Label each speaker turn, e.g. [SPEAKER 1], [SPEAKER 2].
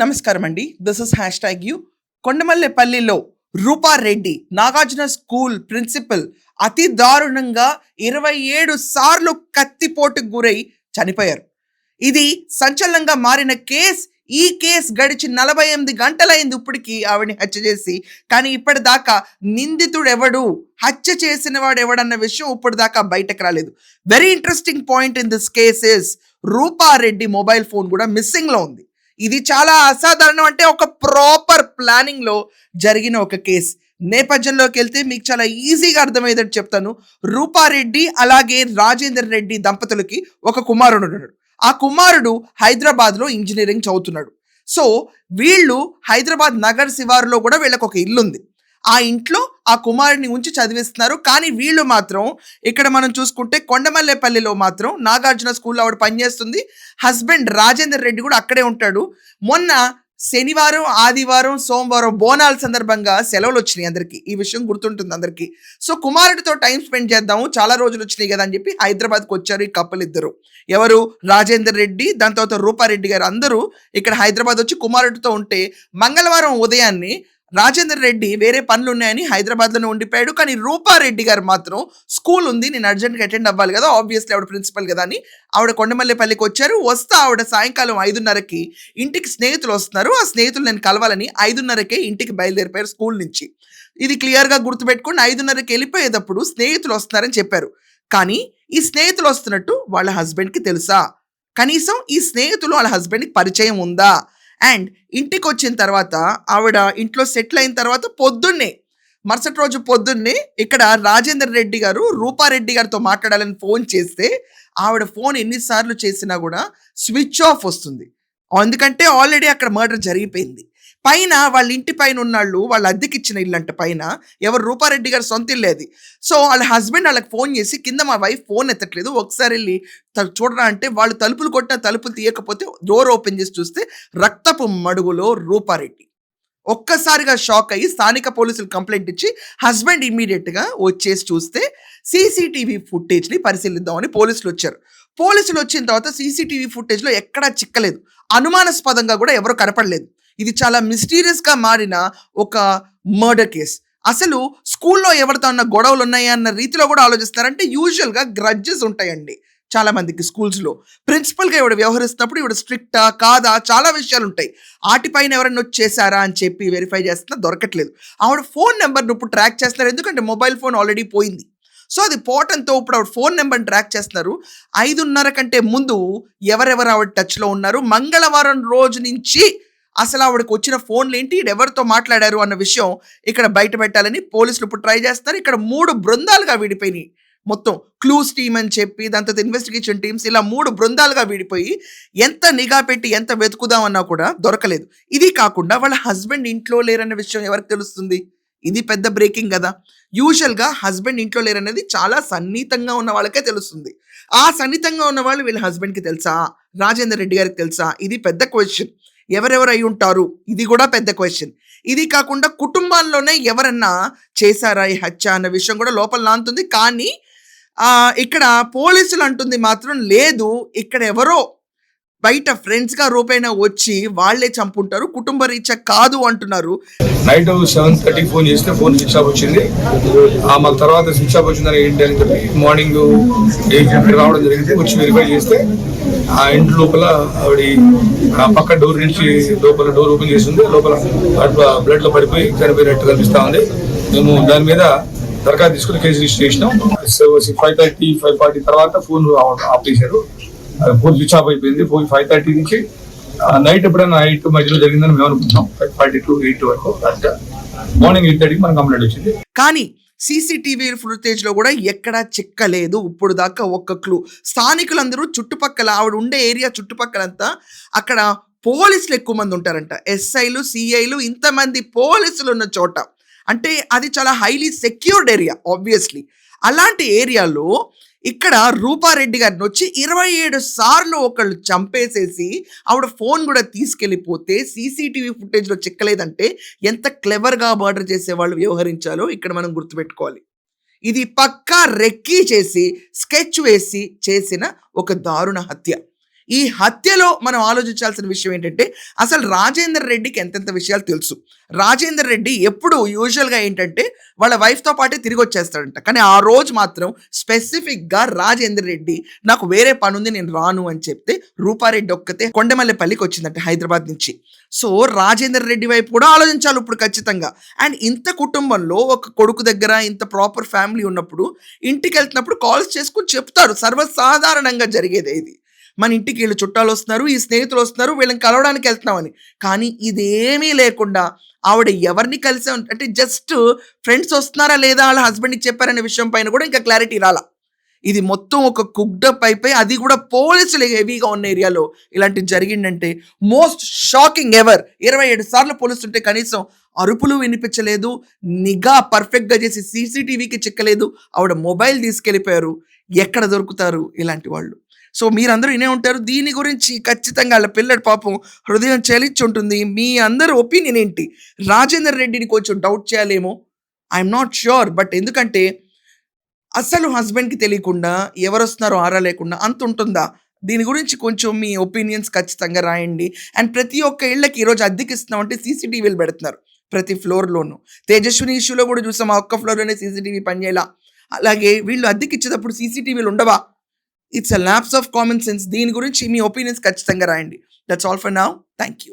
[SPEAKER 1] నమస్కారం అండి. This is hashtag U. కొండమల్లేపల్లిలో రూపారెడ్డి నాగార్జున స్కూల్ ప్రిన్సిపల్ అతి దారుణంగా 27 సార్లు కత్తిపోటుకు గురై చనిపోయారు. ఇది సంచలనంగా మారిన కేస్. ఈ కేసు గడిచి 48 గంటలైంది ఇప్పటికి ఆవిడని హత్య చేసి. కానీ ఇప్పటిదాకా నిందితుడు ఎవడు, హత్య చేసిన వాడు ఎవడన్న విషయం ఇప్పటిదాకా బయటకు రాలేదు. Very interesting point in this case is Rupa Reddy mobile phone కూడా మిస్సింగ్ లో ఉంది. ఇది చాలా అసాధారణం. అంటే ఒక ప్రాపర్ ప్లానింగ్ లో జరిగిన ఒక కేసు. నేపథ్యంలోకి వెళ్తే మీకు చాలా ఈజీగా అర్థమయ్యేటట్టు చెప్తాను. రూపారెడ్డి అలాగే రాజేందర్ రెడ్డి దంపతులకి ఒక కుమారుడు ఉన్నాడు. ఆ కుమారుడు హైదరాబాద్ లో ఇంజనీరింగ్ చదువుతున్నాడు. సో వీళ్ళు హైదరాబాద్ నగర్ శివారులో కూడా వీళ్ళకి ఒక ఇల్లు ఉంది. ఆ ఇంట్లో ఆ కుమారుడిని ఉంచి చదివిస్తున్నారు. కానీ వీళ్ళు మాత్రం ఇక్కడ మనం చూసుకుంటే కొండమల్లేపల్లిలో మాత్రం నాగార్జున స్కూల్లో ఆవిడ పనిచేస్తుంది. హస్బెండ్ రాజేందర్ రెడ్డి కూడా అక్కడే ఉంటాడు. మొన్న శనివారం, ఆదివారం, సోమవారం బోనాల సందర్భంగా సెలవులు వచ్చినాయి అందరికి. ఈ విషయం గుర్తుంటుంది అందరికి. సో కుమారుడితో టైం స్పెండ్ చేద్దాము, చాలా రోజులు వచ్చినాయి కదా అని చెప్పి హైదరాబాద్కి వచ్చారు ఈ కపుల్ ఇద్దరు. ఎవరు? రాజేందర్ రెడ్డి, దాని తర్వాత రూపారెడ్డి గారు. అందరూ ఇక్కడ హైదరాబాద్ వచ్చి కుమారుడితో ఉంటే మంగళవారం ఉదయాన్నే రాజేందర్ రెడ్డి వేరే పనులు ఉన్నాయని హైదరాబాద్లోనే ఉండిపోయాడు. కానీ రూపారెడ్డి గారు మాత్రం స్కూల్ ఉంది, నేను అర్జెంట్గా అటెండ్ అవ్వాలి కదా, ఆబ్వియస్లీ ఆవిడ ప్రిన్సిపల్ కదా అని ఆవిడ కొండమల్లేపల్లికి వచ్చారు. వస్తా ఆవిడ సాయంకాలం 5:30కి ఇంటికి స్నేహితులు వస్తున్నారు. ఆ స్నేహితులు నేను కలవాలని 5:30కే ఇంటికి బయలుదేరిపోయారు స్కూల్ నుంచి. ఇది క్లియర్గా గుర్తుపెట్టుకుని 5:30కి వెళ్ళిపోయేటప్పుడు స్నేహితులు వస్తున్నారని చెప్పారు. కానీ ఈ స్నేహితులు వస్తున్నట్టు వాళ్ళ హస్బెండ్కి తెలుసా? కనీసం ఈ స్నేహితులు వాళ్ళ హస్బెండ్కి పరిచయం ఉందా? అండ్ ఇంటికి వచ్చిన తర్వాత ఆవిడ ఇంట్లో సెటిల్ అయిన తర్వాత మరుసటి రోజు పొద్దున్నే ఇక్కడ రాజేందర్ రెడ్డి గారు రూపారెడ్డి గారితో మాట్లాడాలని ఫోన్ చేస్తే ఆవిడ ఫోన్ ఎన్నిసార్లు చేసినా కూడా స్విచ్ ఆఫ్ వస్తుంది. ఎందుకంటే ఆల్రెడీ అక్కడ మర్డర్ జరిగిపోయింది. పైన వాళ్ళ ఇంటి పైన ఉన్నాళ్ళు, వాళ్ళ అద్దెకిచ్చిన ఇల్లు అంట పైన. ఎవరు? రూపారెడ్డి గారు సొంత ఇల్లేది. సో వాళ్ళ హస్బెండ్ వాళ్ళకి ఫోన్ చేసి కింద మా వైఫ్ ఫోన్ ఎత్తట్లేదు, ఒకసారి వెళ్ళి చూడరా అంటే వాళ్ళు తలుపులు కొట్టిన తలుపులు తీయకపోతే డోర్ ఓపెన్ చేసి చూస్తే రక్తపు మడుగులో రూపారెడ్డి. ఒక్కసారిగా షాక్ అయ్యి స్థానిక పోలీసులు కంప్లైంట్ ఇచ్చి హస్బెండ్ ఇమ్మీడియట్గా వచ్చేసి చూస్తే సీసీటీవీ ఫుటేజ్ని పరిశీలిద్దామని పోలీసులు వచ్చారు. పోలీసులు వచ్చిన తర్వాత సీసీటీవీ ఫుటేజ్లో ఎక్కడా చిక్కలేదు, అనుమానాస్పదంగా కూడా ఎవరు కనపడలేదు. ఇది చాలా మిస్టీరియస్గా మారిన ఒక మర్డర్ కేస్. అసలు స్కూల్లో ఎవరితో ఉన్న గొడవలు ఉన్నాయా అన్న రీతిలో కూడా ఆలోచిస్తారంటే యూజువల్గా గ్రడ్జెస్ ఉంటాయండి చాలా మందికి స్కూల్స్లో. ప్రిన్సిపల్గా ఇవిడ వ్యవహరిస్తున్నప్పుడు ఇవిడ స్ట్రిక్టా కాదా చాలా విషయాలు ఉంటాయి. వాటిపైన ఎవరైనా చేశారా అని చెప్పి వెరిఫై చేస్తున్నా దొరకట్లేదు. ఆవిడ ఫోన్ నెంబర్ను ఇప్పుడు ట్రాక్ చేస్తున్నారు, ఎందుకంటే మొబైల్ ఫోన్ ఆల్రెడీ పోయింది. సో అది పోవటంతో ఇప్పుడు ఆవిడ ఫోన్ నెంబర్ని ట్రాక్ చేస్తున్నారు. 5:30 కంటే ముందు ఎవరెవరు ఆవిడ టచ్లో ఉన్నారు, మంగళవారం రోజు నుంచి అసలు ఆవిడకి వచ్చిన ఫోన్లు ఏంటి, ఎవరితో మాట్లాడారు అన్న విషయం ఇక్కడ బయట పెట్టాలని పోలీసులు ఇప్పుడు ట్రై చేస్తున్నారు. ఇక్కడ 3 బృందాలుగా విడిపోయినాయి. మొత్తం క్లూస్ టీమ్ అని చెప్పి దాని తర్వాత ఇన్వెస్టిగేషన్ టీమ్స్ ఇలా 3 బృందాలుగా విడిపోయి ఎంత నిఘా పెట్టి ఎంత వెతుకుదామన్నా కూడా దొరకలేదు. ఇది కాకుండా వాళ్ళ హస్బెండ్ ఇంట్లో లేరన్న విషయం ఎవరికి తెలుస్తుంది? ఇది పెద్ద బ్రేకింగ్ కదా. యూజువల్గా హస్బెండ్ ఇంట్లో లేరనేది చాలా సన్నిహితంగా ఉన్న వాళ్ళకే తెలుస్తుంది. ఆ సన్నిహితంగా ఉన్న వాళ్ళు వీళ్ళ హస్బెండ్కి తెలుసా? రాజేందర్ రెడ్డి గారికి తెలుసా? ఇది పెద్ద క్వశ్చన్. ఎవరెవరు అయి ఉంటారు? ఇది కూడా పెద్ద క్వశ్చన్. ఇది కాకుండా కుటుంబాల్లోనే ఎవరన్నా చేశారా ఈ హత్య అన్న విషయం కూడా లోపల నాంతుంది. కానీ ఇక్కడ పోలీసులు అంటుంది మాత్రం లేదు, ఇక్కడ ఎవరో బయట ఫ్రెండ్స్ గా రూపేణ వచ్చి వాళ్లే చంపుంటారు, కుటుంబ రీత్యా కాదు అంటున్నారు.
[SPEAKER 2] నైట్ 7:30 ఫోన్ చేస్తే ఫోన్ స్విచ్ ఆఫ్ వచ్చింది. మాకు తర్వాత స్విచ్ ఆఫ్ వచ్చిందని ఏంటి అని చెప్పి మార్నింగ్ 8 రావడం జరిగింది. వచ్చి వెరిఫై చేస్తే ఆ ఇంటి లోపల ఆవిడ పక్క డోర్ నుంచి లోపల డోర్ ఓపెన్ చేసింది. లోపల బ్లడ్ లో పడిపోయి చనిపోయినట్టు కనిపిస్తా ఉంది. మేము దాని మీద దరఖాస్తు తీసుకుని కేసు రిజిస్టర్ చేసినాం. 5:30, 5:40 తర్వాత ఫోన్ ఆఫ్ చేశారు. ఫోన్ స్విచ్ ఆఫ్ అయిపోయింది. 5:30 నుంచి నైట్ ఎప్పుడైనా 8 మధ్యలో జరిగిందని మేము అనుకుంటున్నాం. 5:40 to 8 వరకు. మార్నింగ్ 8:30కి మనకు కంప్లైంట్ వచ్చింది.
[SPEAKER 1] కానీ సీసీటీవీ ఫుటేజ్ లో కూడా ఎక్కడా చిక్కలేదు ఇప్పుడు దాకా ఒక్క క్లూ. స్థానికులందరూ చుట్టుపక్కల ఆవిడ ఉండే ఏరియా చుట్టుపక్కలంతా అక్కడ పోలీసులు ఎక్కువ మంది ఉంటారంట. ఎస్ఐలు, సిఐలు, ఇంతమంది పోలీసులు ఉన్న చోట అంటే అది చాలా హైలీ సెక్యూర్డ్ ఏరియా ఆబ్వియస్లీ. అలాంటి ఏరియాలో ఇక్కడ రూపారెడ్డి గారిని వచ్చి 27 సార్లు ఒకళ్ళు చంపేసేసి ఆవిడ ఫోన్ కూడా తీసుకెళ్ళిపోతే సీసీటీవీ ఫుటేజ్లో చిక్కలేదంటే ఎంత క్లెవర్గా మర్డర్ చేసే వాళ్ళు వ్యవహరించాలో ఇక్కడ మనం గుర్తుపెట్టుకోవాలి. ఇది పక్కా రెక్కీ చేసి స్కెచ్ వేసి చేసిన ఒక దారుణ హత్య. ఈ హత్యలో మనం ఆలోచించాల్సిన విషయం ఏంటంటే అసలు రాజేందర్ రెడ్డికి ఎంతెంత విషయాలు తెలుసు. రాజేందర్ రెడ్డి ఎప్పుడు యూజువల్గా ఏంటంటే వాళ్ళ వైఫ్తో పాటే తిరిగి వచ్చేస్తాడంట. కానీ ఆ రోజు మాత్రం స్పెసిఫిక్గా రాజేందర్ రెడ్డి నాకు వేరే పని ఉంది నేను రాను అని చెప్తే రూపారెడ్డి ఒక్కతే కొండమల్లెపల్లికి వచ్చిందంట హైదరాబాద్ నుంచి. సో రాజేందర్ రెడ్డి వైపు కూడా ఆలోచించాలి ఇప్పుడు ఖచ్చితంగా. అండ్ ఇంత కుటుంబంలో ఒక కొడుకు దగ్గర ఇంత ప్రాపర్ ఫ్యామిలీ ఉన్నప్పుడు ఇంటికి వెళ్తున్నప్పుడు కాల్స్ చేసుకుని చెప్తారు. సర్వసాధారణంగా జరిగేదే ఇది. మన ఇంటికి వీళ్ళు చుట్టాలు వస్తున్నారు, ఈ స్నేహితులు వస్తున్నారు, వీళ్ళని కలవడానికి వెళ్తున్నామని. కానీ ఇదేమీ లేకుండా ఆవిడ ఎవరిని కలిసే అంటే జస్ట్ ఫ్రెండ్స్ వస్తున్నారా లేదా వాళ్ళ హస్బెండ్కి చెప్పారనే విషయం పైన కూడా ఇంకా క్లారిటీ రాలా. ఇది మొత్తం ఒక కుక్డప్ అయిపోయి అది కూడా పోలీసులు హెవీగా ఉన్న ఏరియాలో ఇలాంటివి జరిగిందంటే మోస్ట్ షాకింగ్ ఎవర్. 27 సార్లు పోలీసులు ఉంటే కనీసం అరుపులు వినిపించలేదు, నిఘా పర్ఫెక్ట్గా చేసి సీసీటీవీకి చిక్కలేదు, ఆవిడ మొబైల్ తీసుకెళ్ళిపోయారు. ఎక్కడ దొరుకుతారు ఇలాంటి వాళ్ళు? సో మీరందరూ వినే ఉంటారు. దీని గురించి ఖచ్చితంగా వాళ్ళ పిల్లడి పాపం హృదయం చలించి ఉంటుంది. మీ అందరూ ఒపీనియన్ ఏంటి? రాజేందర్ రెడ్డిని కొంచెం డౌట్ చేయాలేమో, ఐఎమ్ నాట్ ష్యూర్. బట్ ఎందుకంటే అసలు హస్బెండ్కి తెలియకుండా ఎవరు వస్తున్నారో ఆరా లేకుండా అంత ఉంటుందా? దీని గురించి కొంచెం మీ ఒపీనియన్స్ ఖచ్చితంగా రాయండి. అండ్ ప్రతి ఒక్క ఇళ్ళకి ఈరోజు అద్దెకి ఇస్తున్నామంటే సీసీటీవీలు పెడుతున్నారు ప్రతి ఫ్లోర్లోనూ. తేజస్విని ఇష్యూలో కూడా చూసాం, ఆ ఒక్క ఫ్లోర్లోనే సీసీటీవీ పనిచేయాల. అలాగే వీళ్ళు అద్దెకి ఇచ్చేటప్పుడు సీసీటీవీలు ఉండవా? It's a lapse of common sense. దీని గురించి మీ ఒపీనియన్స్ ఖచ్చితంగా రాయండి. That's all for now. Thank you.